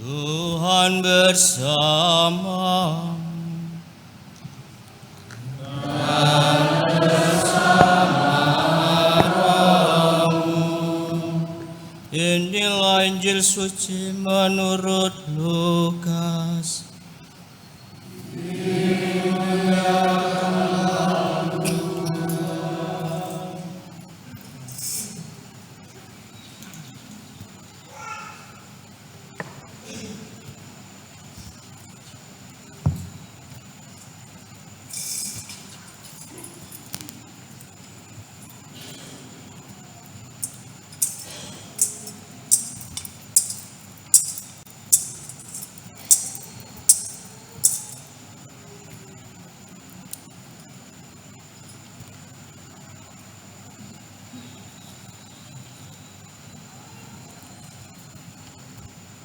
Tuhan bersama. Inilah Injil suci menurut Lukas.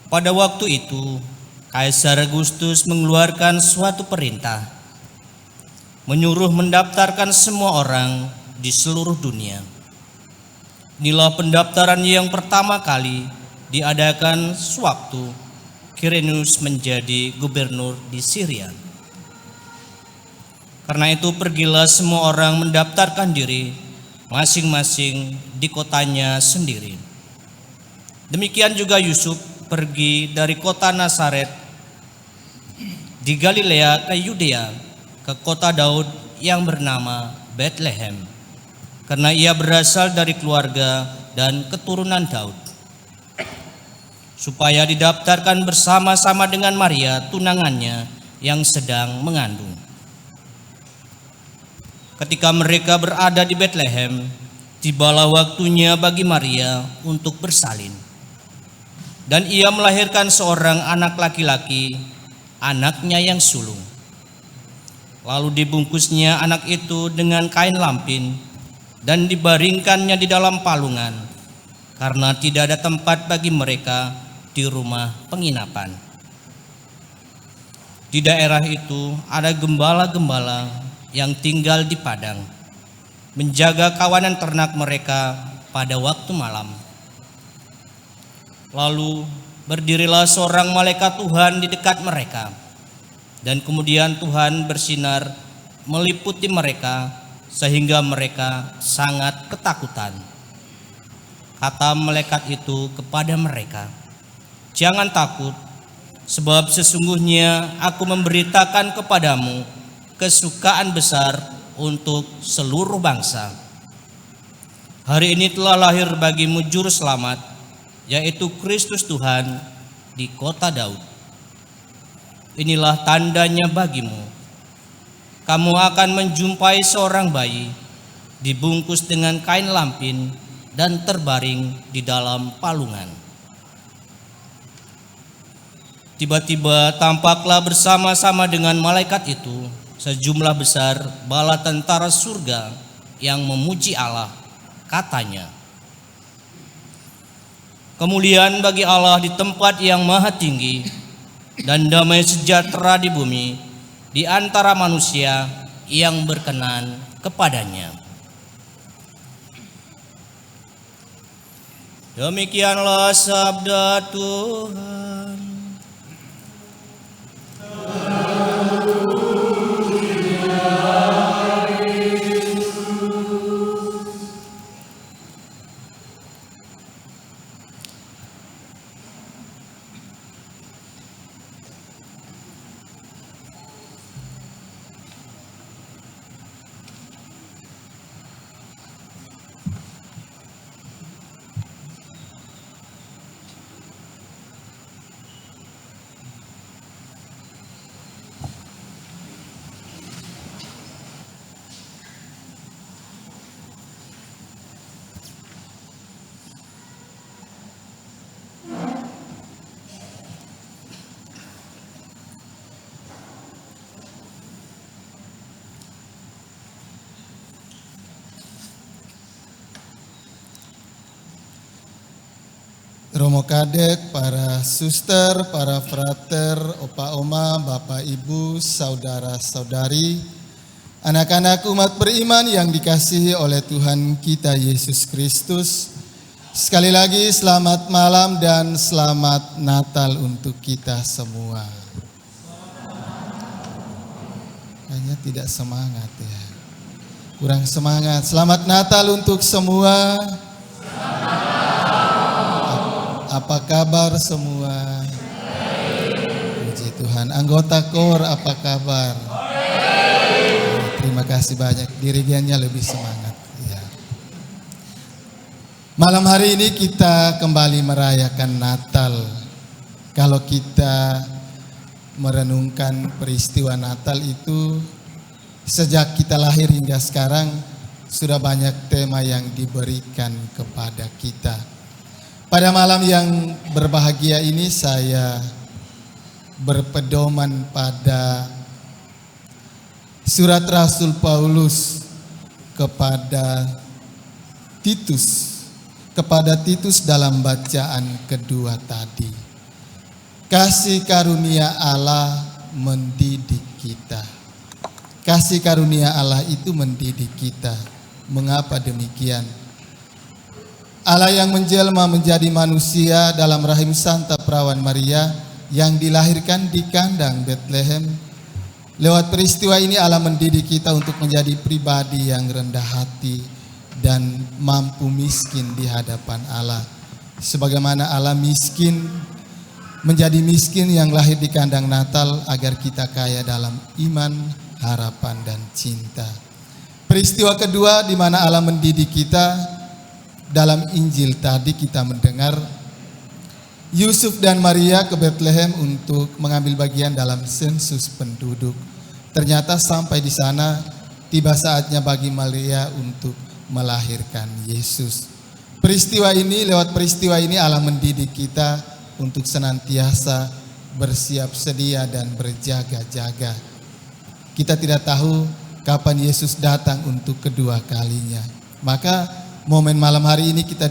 Pada waktu itu, Kaisar Agustus mengeluarkan suatu perintah, menyuruh mendaftarkan semua orang di seluruh dunia. Inilah pendaftaran yang pertama kali diadakan sewaktu Quirinius menjadi gubernur di Syria. Karena itu pergilah semua orang mendaftarkan diri masing-masing di kotanya sendiri. Demikian juga Yusuf pergi dari kota Nazaret di Galilea ke Yudea, ke kota Daud yang bernama Bethlehem, karena ia berasal dari keluarga dan keturunan Daud, supaya didaftarkan bersama-sama dengan Maria tunangannya yang sedang mengandung. Ketika mereka berada di Bethlehem, tibalah waktunya bagi Maria untuk bersalin. Dan ia melahirkan seorang anak laki-laki, anaknya yang sulung. Lalu dibungkusnya anak itu dengan kain lampin dan dibaringkannya di dalam palungan, karena tidak ada tempat bagi mereka di rumah penginapan. Di daerah itu ada gembala-gembala yang tinggal di padang, menjaga kawanan ternak mereka pada waktu malam. Lalu berdirilah seorang malaikat Tuhan di dekat mereka, dan kemudian Tuhan bersinar meliputi mereka sehingga mereka sangat ketakutan. Kata malaikat itu kepada mereka, "Jangan takut, sebab sesungguhnya aku memberitakan kepadamu kesukaan besar untuk seluruh bangsa. Hari ini telah lahir bagimu juru selamat, yaitu Kristus Tuhan di kota Daud. Inilah tandanya bagimu. Kamu akan menjumpai seorang bayi dibungkus dengan kain lampin dan terbaring di dalam palungan." Tiba-tiba tampaklah bersama-sama dengan malaikat itu sejumlah besar bala tentara surga yang memuji Allah. Katanya, "Kemuliaan bagi Allah di tempat yang maha tinggi, dan damai sejahtera di bumi di antara manusia yang berkenan kepadanya." Demikianlah sabda Tuhan. Romo Kadek, para suster, para frater, opa oma, bapak ibu, saudara saudari, anak-anak umat beriman yang dikasihi oleh Tuhan kita Yesus Kristus, Sekali lagi selamat malam dan selamat Natal untuk kita semua. Hanya tidak semangat ya. Kurang semangat. Selamat Natal untuk semua. Apa kabar semua? Puji Tuhan. Anggota KOR apa kabar? Terima kasih banyak. Dirigennya lebih semangat. Malam hari ini kita kembali merayakan Natal. Kalau kita merenungkan peristiwa Natal itu, sejak kita lahir hingga sekarang sudah banyak tema yang diberikan kepada kita. Pada malam yang berbahagia ini saya berpedoman pada surat Rasul Paulus kepada Titus dalam bacaan kedua tadi. Kasih karunia Allah mendidik kita. Kasih karunia Allah itu mendidik kita. Mengapa demikian? Allah yang menjelma menjadi manusia dalam rahim Santa Perawan Maria yang dilahirkan di kandang Bethlehem. Lewat peristiwa ini Allah mendidik kita untuk menjadi pribadi yang rendah hati dan mampu miskin di hadapan Allah. Sebagaimana Allah miskin, menjadi miskin yang lahir di kandang Natal agar kita kaya dalam iman, harapan, dan cinta. Peristiwa kedua di mana Allah mendidik kita, dalam Injil tadi kita mendengar Yusuf dan Maria ke Bethlehem untuk mengambil bagian dalam sensus penduduk. Ternyata sampai di sana tiba saatnya bagi Maria untuk melahirkan Yesus. Lewat peristiwa ini Allah mendidik kita untuk senantiasa bersiap sedia dan berjaga-jaga. Kita tidak tahu kapan Yesus datang untuk kedua kalinya. Maka momen malam hari ini kita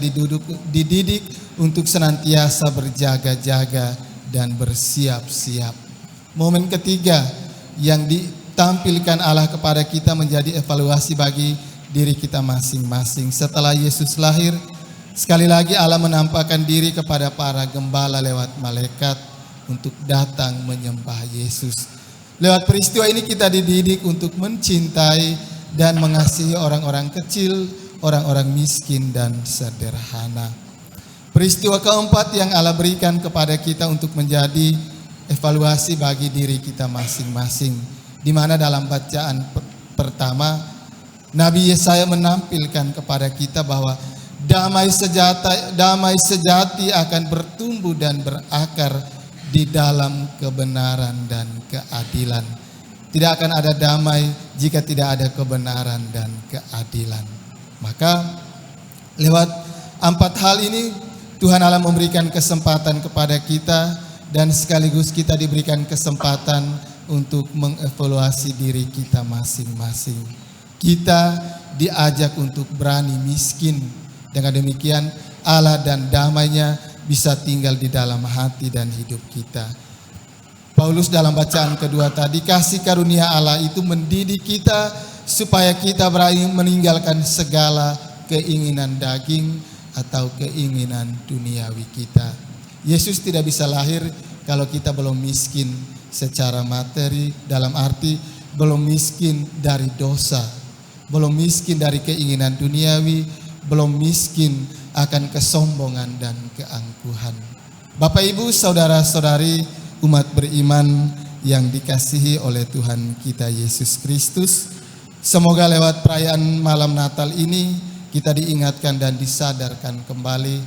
dididik untuk senantiasa berjaga-jaga dan bersiap-siap. Momen ketiga yang ditampilkan Allah kepada kita menjadi evaluasi bagi diri kita masing-masing. Setelah Yesus lahir, sekali lagi Allah menampakkan diri kepada para gembala lewat malaikat untuk datang menyembah Yesus. Lewat peristiwa ini kita dididik untuk mencintai dan mengasihi orang-orang kecil, orang-orang miskin dan sederhana. Peristiwa keempat yang Allah berikan kepada kita untuk menjadi evaluasi bagi diri kita masing-masing, di mana dalam bacaan pertama Nabi Yesaya menampilkan kepada kita bahwa damai sejati akan bertumbuh dan berakar di dalam kebenaran dan keadilan. Tidak akan ada damai jika tidak ada kebenaran dan keadilan. Maka lewat 4 hal ini Tuhan Allah memberikan kesempatan kepada kita dan sekaligus kita diberikan kesempatan untuk mengevaluasi diri kita masing-masing. Kita diajak untuk berani miskin. Dengan demikian Allah dan damai-Nya bisa tinggal di dalam hati dan hidup kita. Paulus dalam bacaan kedua tadi, kasih karunia Allah itu mendidik kita supaya kita berani meninggalkan segala keinginan daging atau keinginan duniawi kita. Yesus tidak bisa lahir kalau kita belum miskin secara materi, dalam arti belum miskin dari dosa, belum miskin dari keinginan duniawi, belum miskin akan kesombongan dan keangkuhan. Bapak, Ibu, saudara-saudari, umat beriman yang dikasihi oleh Tuhan kita Yesus Kristus, semoga lewat perayaan malam Natal ini kita diingatkan dan disadarkan kembali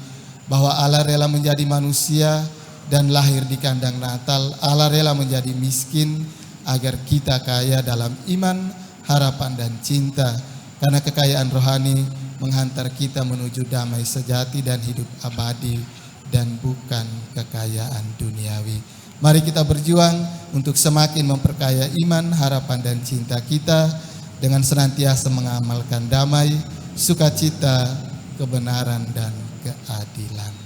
bahwa Allah rela menjadi manusia dan lahir di kandang Natal. Allah rela menjadi miskin agar kita kaya dalam iman, harapan dan cinta, karena kekayaan rohani menghantar kita menuju damai sejati dan hidup abadi dan bukan kekayaan duniawi. Mari kita berjuang untuk semakin memperkaya iman, harapan dan cinta kita dengan senantiasa mengamalkan damai, sukacita, kebenaran dan keadilan.